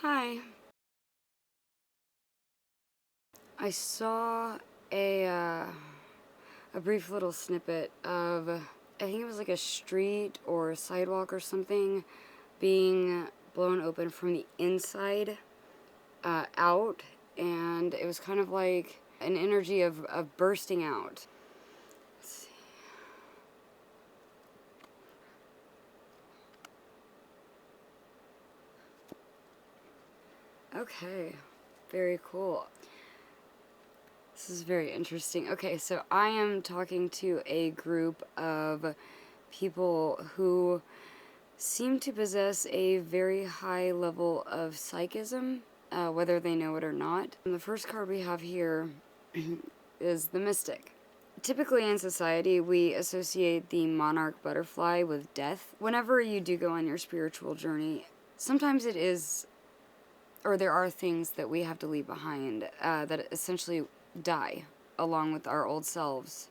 Hi. I saw a brief little snippet of, I think it was like a street or a sidewalk or something being blown open from the inside out, and it was kind of like an energy of bursting out. Let's see. Okay, very cool. This is very interesting. Okay, so I am talking to a group of people who seem to possess a very high level of psychism, whether they know it or not. And the first card we have here is the Mystic. Typically in society, we associate the monarch butterfly with death. Whenever you do go on your spiritual journey, sometimes it is, or there are things that we have to leave behind that essentially die along with our old selves.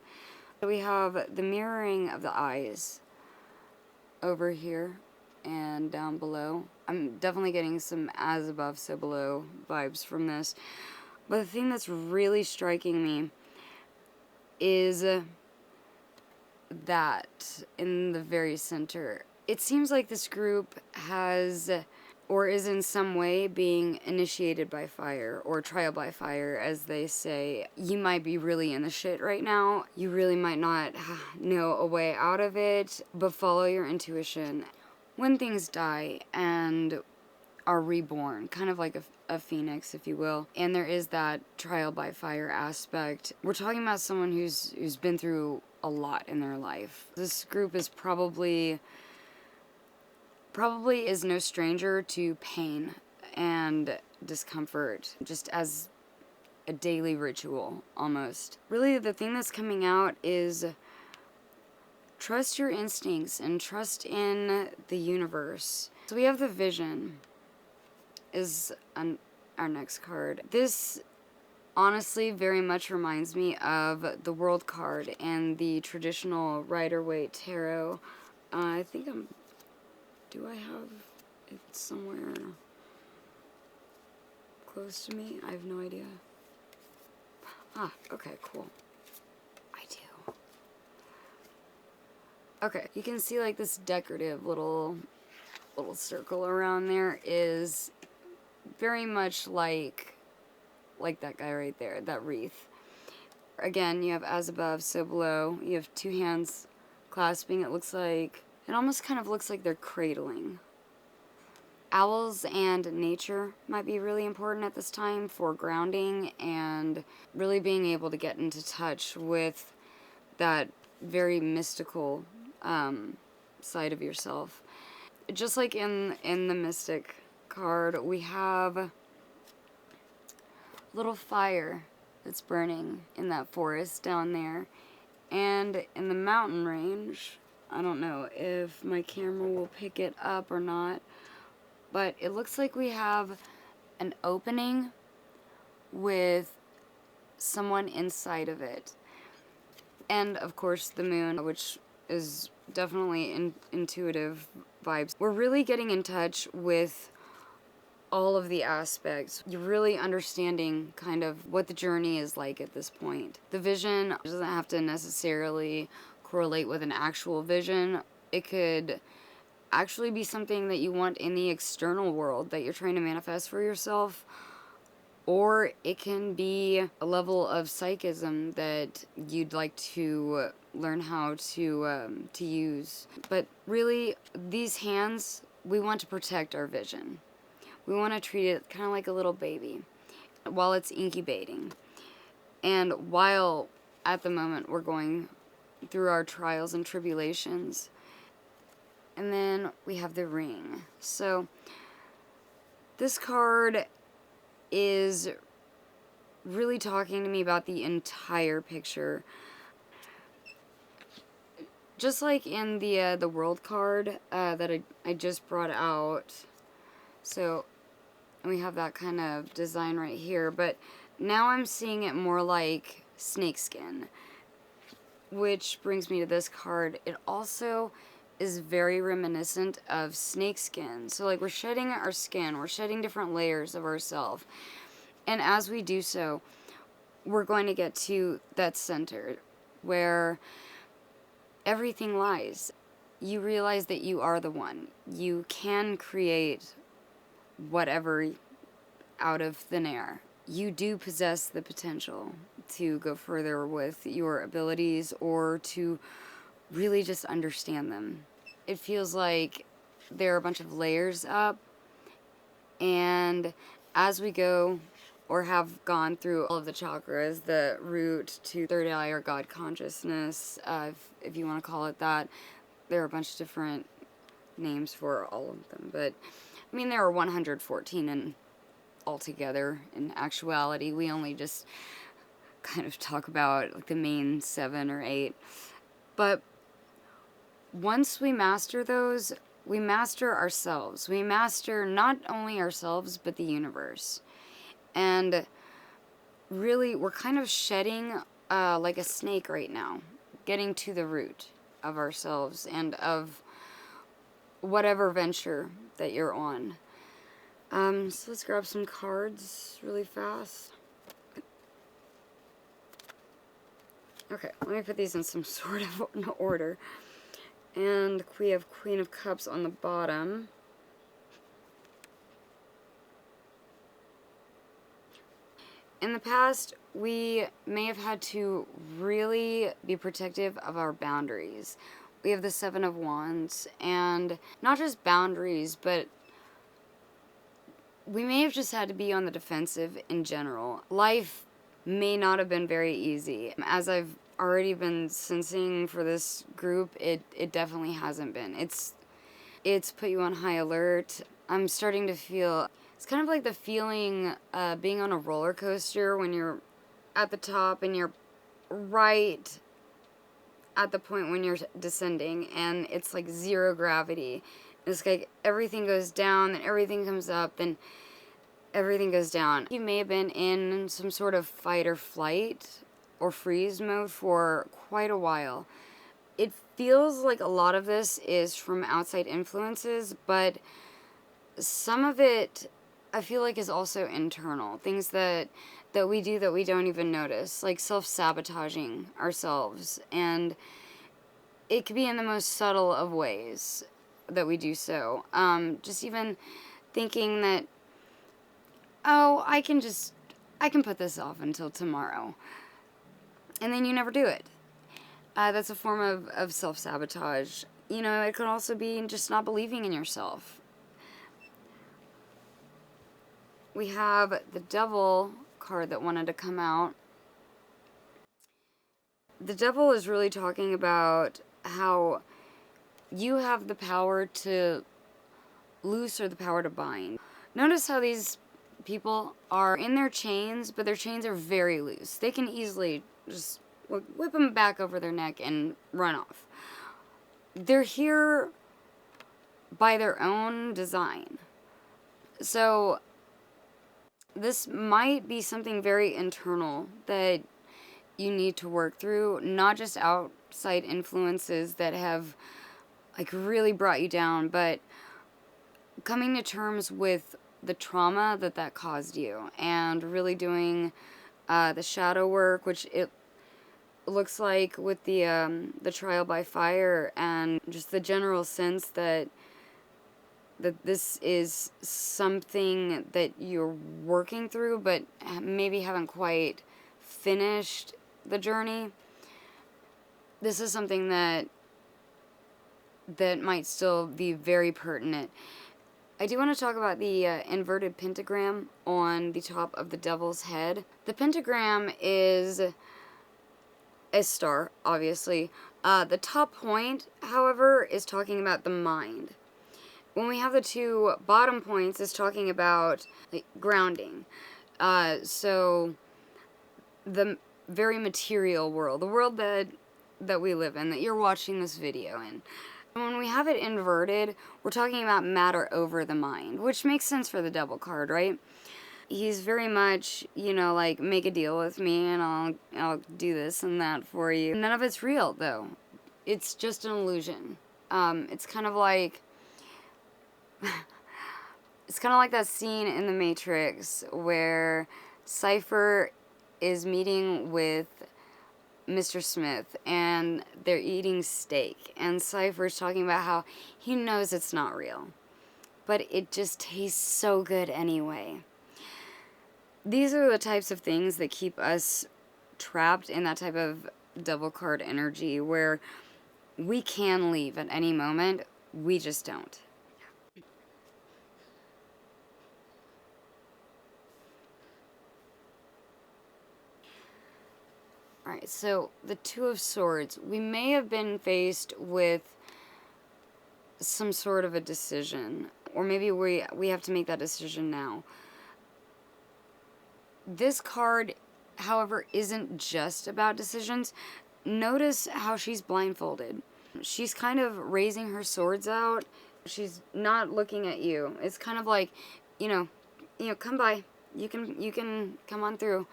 We have the mirroring of the eyes over here and down below. I'm definitely getting some as above, so below vibes from this. But the thing that's really striking me is that in the very center. It seems like this group has or is in some way being initiated by fire, or trial by fire, as they say. You might be really in the shit right now. You really might not know a way out of it, but follow your intuition. When things die and are reborn, kind of like a phoenix, if you will, and there is that trial by fire aspect, we're talking about someone who's been through a lot in their life. This group is probably is no stranger to pain and discomfort, just as a daily ritual, almost. Really, the thing that's coming out is trust your instincts and trust in the universe. So we have the Vision is our next card. This honestly very much reminds me of the World card and the traditional Rider-Waite tarot. I think do I have it somewhere close to me? I have no idea. Ah, okay, cool. I do. Okay, you can see like this decorative little circle around there is very much like that guy right there, that wreath. Again, you have as above, so below. You have two hands clasping. It almost kind of looks like they're cradling. Owls and nature might be really important at this time for grounding and really being able to get into touch with that very mystical side of yourself. Just like in the Mystic card, we have a little fire that's burning in that forest down there. And in the mountain range, I don't know if my camera will pick it up or not, but it looks like we have an opening with someone inside of it. And of course the moon, which is definitely intuitive vibes. We're really getting in touch with all of the aspects. You're really understanding kind of what the journey is like at this point. The vision doesn't have to necessarily correlate with an actual vision. It could actually be something that you want in the external world that you're trying to manifest for yourself, or it can be a level of psychism that you'd like to learn how to use. But really, these hands, we want to protect our vision. We want to treat it kind of like a little baby while it's incubating. And while at the moment we're going through our trials and tribulations. And then we have the Ring. So this card is really talking to me about the entire picture. Just like in the World card that I just brought out. So we have that kind of design right here, but now I'm seeing it more like snakeskin, which brings me to this card. It also is very reminiscent of snake skin. So like we're shedding our skin, we're shedding different layers of ourselves. And as we do so, we're going to get to that center where everything lies. You realize that you are the one. You can create whatever out of thin air. You do possess the potential to go further with your abilities or to really just understand them. It feels like there are a bunch of layers up, and as we go or have gone through all of the chakras, the root to third eye or God consciousness, if you want to call it that, there are a bunch of different names for all of them, but I mean there are 114 in altogether. In actuality, we only just kind of talk about like the main 7 or 8. But once we master those, we master ourselves. We master not only ourselves, but the universe. And really, we're kind of shedding like a snake right now, getting to the root of ourselves and of whatever venture that you're on. So let's grab some cards really fast. Okay, let me put these in some sort of order. And we have Queen of Cups on the bottom. In the past, we may have had to really be protective of our boundaries. We have the 7 of Wands, and not just boundaries, but we may have just had to be on the defensive in general. Life may not have been very easy. As I've already been sensing for this group, it definitely hasn't been. It's put you on high alert. I'm starting to feel, it's kind of like the feeling being on a roller coaster when you're at the top and you're right at the point when you're descending and it's like zero gravity. It's like everything goes down, then everything comes up, then everything goes down. You may have been in some sort of fight or flight or freeze mode for quite a while. It feels like a lot of this is from outside influences, but some of it I feel like is also internal. Things that we do that we don't even notice, like self-sabotaging ourselves. And it could be in the most subtle of ways that we do so. Just even thinking that, oh, I can put this off until tomorrow. And then you never do it. That's a form of self-sabotage. You know, it could also be just not believing in yourself. We have the Devil card that wanted to come out. The Devil is really talking about how you have the power to loose or the power to bind. Notice how these people are in their chains, but their chains are very loose. They can easily just whip them back over their neck and run off. They're here by their own design. So this might be something very internal that you need to work through, not just outside influences that have like really brought you down, but coming to terms with the trauma that caused you and really doing the shadow work, which it looks like with the trial by fire, and just the general sense that this is something that you're working through but maybe haven't quite finished the journey. This is something that might still be very pertinent. I do want to talk about the inverted pentagram on the top of the Devil's head. The pentagram is a star, obviously. The top point, however, is talking about the mind. When we have the two bottom points, it's talking about like, grounding. So the very material world, the world that we live in, that you're watching this video in. When we have it inverted, we're talking about matter over the mind, which makes sense for the Devil card, right? He's very much, you know, like, make a deal with me and I'll do this and that for you. None of it's real, though. It's just an illusion. It's kind of like it's kind of like that scene in The Matrix where Cypher is meeting with Mr. Smith and they're eating steak, and Cypher's talking about how he knows it's not real, but it just tastes so good anyway. These are the types of things that keep us trapped in that type of double card energy where we can leave at any moment, we just don't. Alright, so the Two of Swords. We may have been faced with some sort of a decision, or maybe we have to make that decision now. This card, however, isn't just about decisions. Notice how she's blindfolded. She's kind of raising her swords out. She's not looking at you. It's kind of like, you know, come by. You can come on through.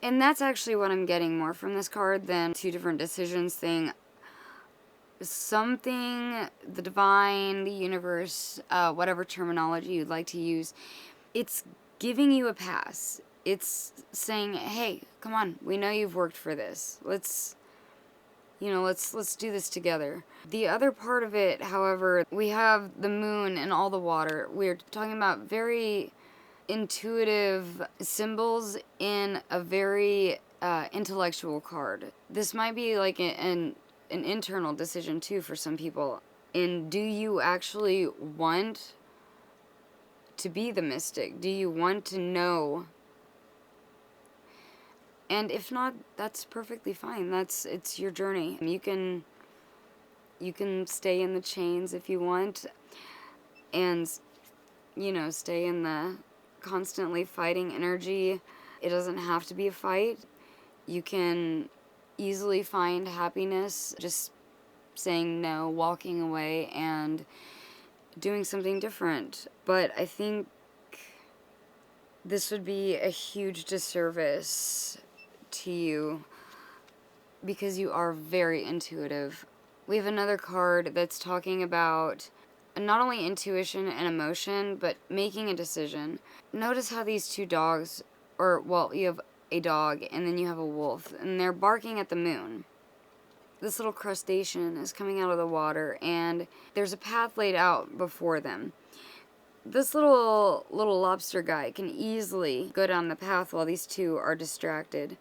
And that's actually what I'm getting more from this card than two different decisions thing. Something, the divine, the universe, whatever terminology you'd like to use, it's giving you a pass. It's saying, hey, come on, we know you've worked for this. Let's do this together. The other part of it, however, we have the moon and all the water. We're talking about very intuitive symbols in a very intellectual card. This might be like an internal decision too for some people. And do you actually want to be the mystic? Do you want to know? And if not, that's perfectly fine. It's your journey. You can stay in the chains if you want, and stay in the constantly fighting energy. It doesn't have to be a fight. You can easily find happiness just saying no, walking away, and doing something different. But I think this would be a huge disservice to you because you are very intuitive. We have another card that's talking about not only intuition and emotion, but making a decision. Notice how these two dogs, you have a dog and then you have a wolf, and they're barking at the moon. This little crustacean is coming out of the water, and there's a path laid out before them. This little lobster guy can easily go down the path while these two are distracted.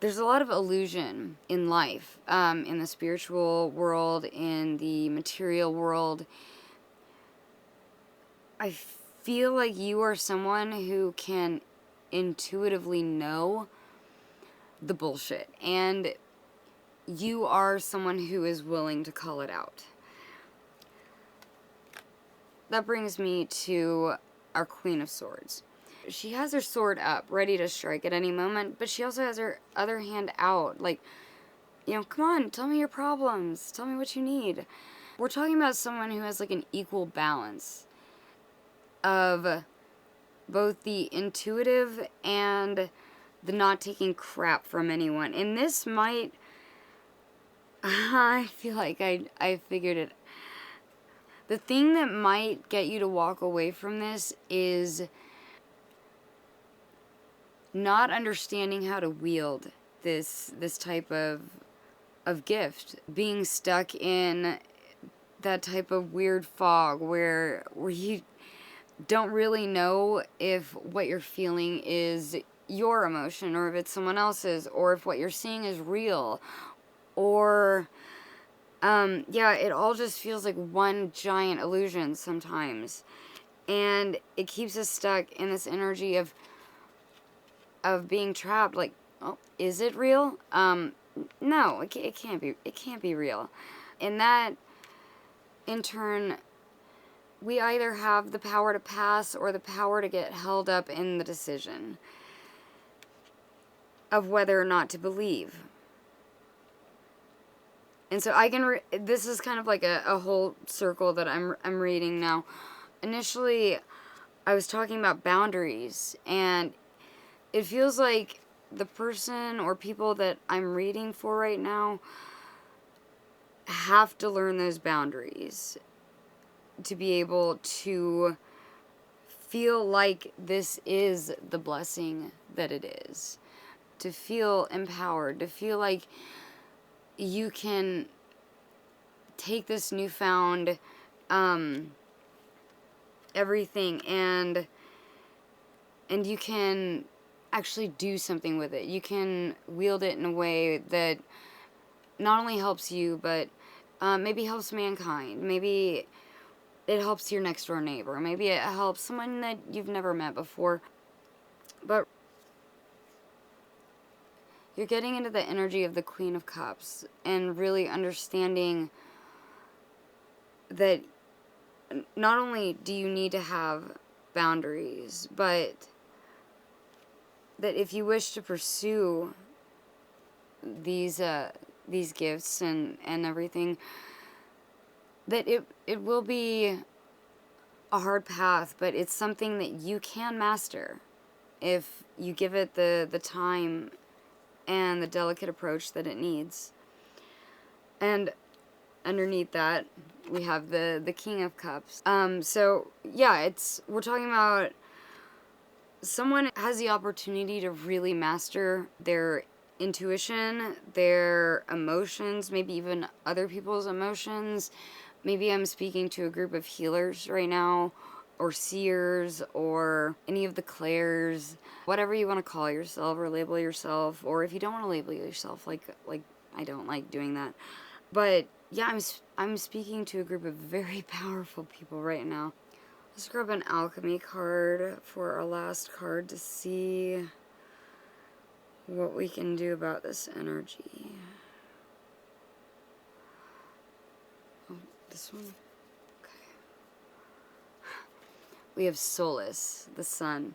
There's a lot of illusion in life, in the spiritual world, in the material world. I feel like you are someone who can intuitively know the bullshit, and you are someone who is willing to call it out. That brings me to our Queen of Swords. She has her sword up, ready to strike at any moment, but she also has her other hand out, like, come on, tell me your problems, tell me what you need. We're talking about someone who has, like, an equal balance of both the intuitive and the not taking crap from anyone. And this might, I feel like I figured it. The thing that might get you to walk away from this is not understanding how to wield this type of gift. Being stuck in that type of weird fog where you don't really know if what you're feeling is your emotion or if it's someone else's, or if what you're seeing is real, or it all just feels like one giant illusion sometimes, and it keeps us stuck in this energy of being trapped. Like, oh, is it real? No, it can't be. It can't be real. And that, in turn, we either have the power to pass or the power to get held up in the decision of whether or not to believe. And so this is kind of like a whole circle that I'm reading now. Initially, I was talking about boundaries, and it feels like the person or people that I'm reading for right now have to learn those boundaries to be able to feel like this is the blessing that it is. To feel empowered, to feel like you can take this newfound everything and you can actually do something with it. You can wield it in a way that not only helps you, but maybe helps mankind. Maybe it helps your next door neighbor. Maybe it helps someone that you've never met before. But you're getting into the energy of the Queen of Cups and really understanding that not only do you need to have boundaries, but that if you wish to pursue these gifts and everything, that it will be a hard path, but it's something that you can master if you give it the time and the delicate approach that it needs. And underneath that, we have the King of Cups. So yeah, we're talking about someone has the opportunity to really master their intuition, their emotions, maybe even other people's emotions. Maybe I'm speaking to a group of healers right now, or seers, or any of the clairs, whatever you want to call yourself or label yourself, or if you don't want to label yourself, like I don't like doing that. But yeah, I'm speaking to a group of very powerful people right now. Let's grab an alchemy card for our last card to see what we can do about this energy. Oh, this one? Okay. We have Solace, the sun.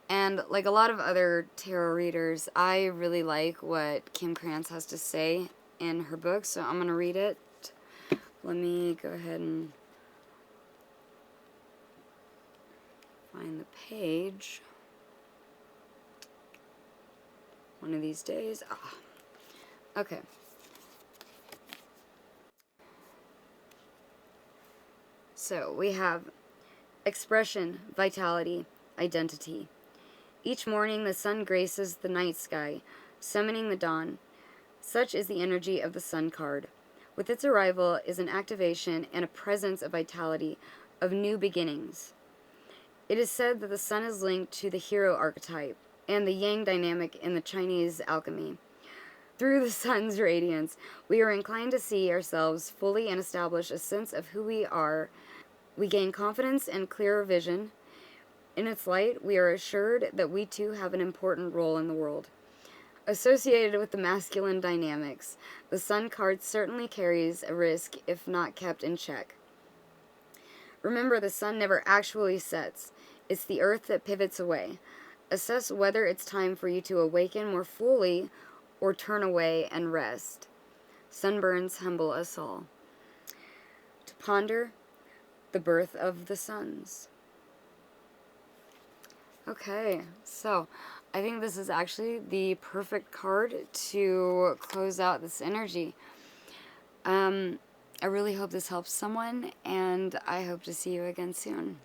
And like a lot of other tarot readers, I really like what Kim Krantz has to say in her book, so I'm going to read it. Let me go ahead and find the page. One of these days. Okay. So we have expression, vitality, identity. Each morning the sun graces the night sky, summoning the dawn. Such is the energy of the sun card. With its arrival is an activation and a presence of vitality, of new beginnings. It is said that the sun is linked to the hero archetype and the yang dynamic in the Chinese alchemy. Through the sun's radiance, we are inclined to see ourselves fully and establish a sense of who we are. We gain confidence and clearer vision. In its light, we are assured that we too have an important role in the world. Associated with the masculine dynamics, the sun card certainly carries a risk if not kept in check. Remember, the sun never actually sets. It's the earth that pivots away. Assess whether it's time for you to awaken more fully or turn away and rest. Sunburns humble us all. To ponder the birth of the suns. Okay, so I think this is actually the perfect card to close out this energy. I really hope this helps someone, and I hope to see you again soon.